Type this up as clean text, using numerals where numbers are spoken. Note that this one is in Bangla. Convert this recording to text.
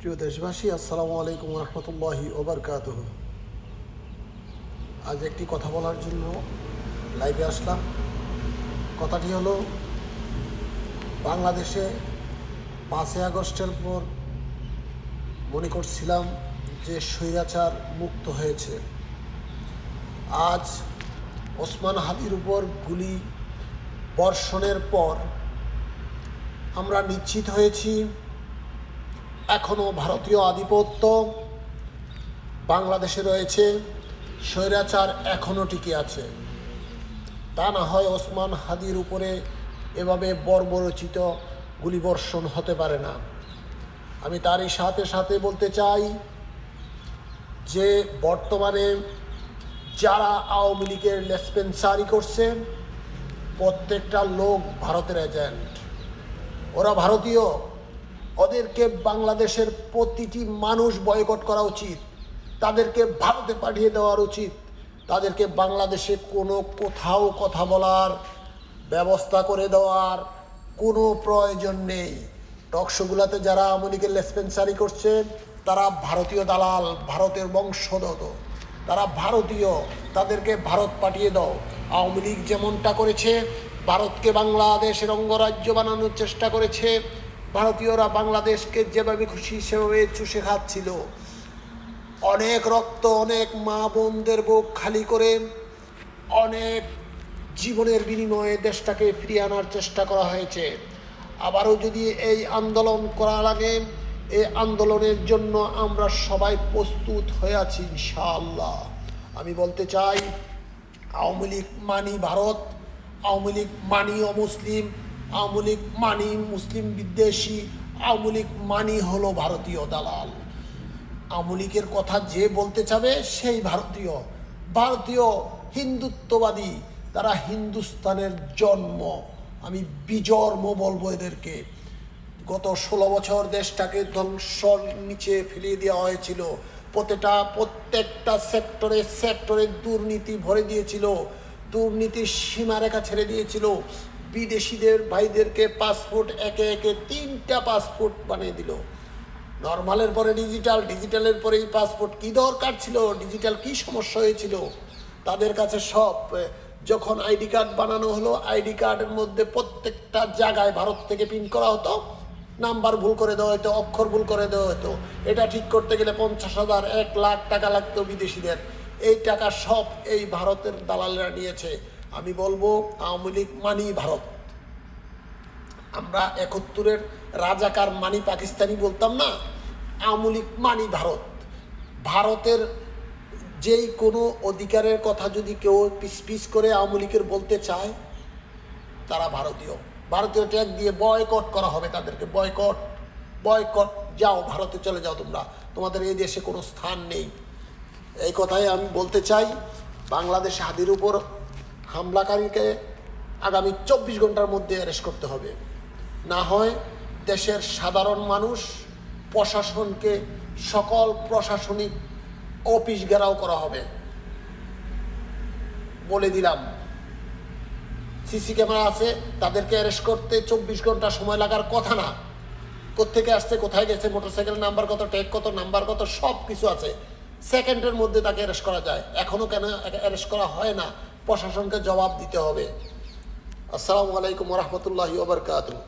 প্রিয় দেশবাসী, আসসালামু আলাইকুম রহমতুল্লাহি ওবরকাতুহ। আজ একটি কথা বলার জন্য লাইভে আসলাম। কথাটি হলো, বাংলাদেশে 5ই আগস্টের পর মনে করছিলাম যে স্বৈরাচার মুক্ত হয়েছে। আজ ওসমান হাদির উপর গুলি বর্ষণের পর আমরা নিশ্চিত হয়েছি এখনও ভারতীয় আধিপত্য বাংলাদেশে রয়েছে, স্বৈরাচার এখনও টিকে আছে। তা না হয় ওসমান হাদির উপরে এভাবে বর্বরচিত গুলিবর্ষণ হতে পারে না। আমি তারই সাথে সাথে বলতে চাই যে বর্তমানে যারা আওয়ামী লীগের লেসপেন্সারি করছে, প্রত্যেকটা লোক ভারতের এজেন্ট। ওরা ভারতীয়, ওদেরকে বাংলাদেশের প্রতিটি মানুষ বয়কট করা উচিত, তাদেরকে ভারতে পাঠিয়ে দেওয়ার উচিত। তাদেরকে বাংলাদেশে কোথাও কথা বলার ব্যবস্থা করে দেওয়ার কোনো প্রয়োজন নেই। টকশোগুলোতে যারা আওয়ামী লীগের লেসপেন্সারি করছে তারা ভারতীয় দালাল, ভারতের বংশোদ্ভূত, তারা ভারতীয়, তাদেরকে ভারত পাঠিয়ে দাও। আওয়ামী লীগ যেমনটা করেছে, ভারতকে বাংলাদেশের অঙ্গরাজ্য বানানোর চেষ্টা করেছে। ভারতীয়রা বাংলাদেশকে যেভাবে খুশি সেভাবে চুষে খাচ্ছিল। অনেক রক্ত, অনেক মা বোনদের বুক খালি করে, অনেক জীবনের বিনিময়ে দেশটাকে ফিরিয়ে আনার চেষ্টা করা হয়েছে। আবারও যদি এই আন্দোলন করা লাগে, এই আন্দোলনের জন্য আমরা সবাই প্রস্তুত হয়ে আছি ইনশাআল্লাহ। আমি বলতে চাই, আওয়ামী লীগ মানি ভারত, আওয়ামী লীগ মানি অমুসলিম, আওয়ামী লীগ মানি মুসলিম বিদ্বেষী, আওয়ামী লীগ মানি হলো ভারতীয় দালাল। আওয়ামী লীগের কথা যে বলতে চাবে সেই ভারতীয়, ভারতীয় হিন্দুত্ববাদী, তারা হিন্দুস্তানের জন্ম। আমি বিজর্ম বলবো এদেরকে। গত 16 বছর দেশটাকে ধ্বংসর নিচে ফেলিয়ে দেওয়া হয়েছিল। প্রত্যেকটা সেক্টরে দুর্নীতি ভরে দিয়েছিল, দুর্নীতির সীমারেখা ছেড়ে দিয়েছিল। বিদেশিদের ভাইদেরকে পাসপোর্ট একে একে 3টা পাসপোর্ট বানিয়ে দিল। নর্মালের পরে ডিজিটালের পরেই পাসপোর্ট। কি দরকার ছিল? ডিজিটাল কি সমস্যা হয়েছিল তাদের কাছে? সব যখন আইডি কার্ড বানানো হলো, আইডি কার্ডের মধ্যে প্রত্যেকটা জায়গায় ভারত থেকে প্রিন্ট করা হতো, নাম্বার ভুল করে দেওয়া হতো, অক্ষর ভুল করে দেওয়া হতো। এটা ঠিক করতে গেলে 50,000 1 লাখ টাকা লাগতো বিদেশিদের। এই টাকা সব এই ভারতের দালালরা নিয়েছে। আমি বলবো, আওয়ামী লীগ মানি ভারত। আমরা 71-এর রাজাকার মানি পাকিস্তানি বলতাম না, আওয়ামী লীগ মানি ভারত। ভারতের যেই কোনো অধিকারের কথা যদি কেউ পিস করে আওয়ামী লীগের বলতে চায়, তারা ভারতীয় ট্যাগ দিয়ে বয়কট করা হবে তাদেরকে। বয়কট, যাও ভারতে চলে যাও, তোমাদের এই দেশে কোনো স্থান নেই। এই কথাই আমি বলতে চাই। বাংলাদেশ হাদির উপর হামলাকারীকে আগামী 24 ঘন্টার মধ্যে অ্যারেস্ট করতে হবে। না হয় দেশের সাধারণ মানুষ, প্রশাসনকে, সকল প্রশাসনিক অফিস ঘেরাও করা হবে। বলে দিলাম, সিসি ক্যামেরা আছে, তাদেরকে অ্যারেস্ট করতে 24 ঘন্টা সময় লাগার কথা না। কোত্থেকে আসছে, কোথায় গেছে, মোটরসাইকেল নাম্বার কত, ট্যাগ কত, নাম্বার কত, সব কিছু আছে। সেকেন্ডের মধ্যে তাকে অ্যারেস্ট করা যায়। এখনও কেন অ্যারেস্ট করা হয় না? প্রশাসনকে জবাব দিতে হবে। আসসালামু আলাইকুম রহমতুল্লাহি ওয়া বারাকাতুহু।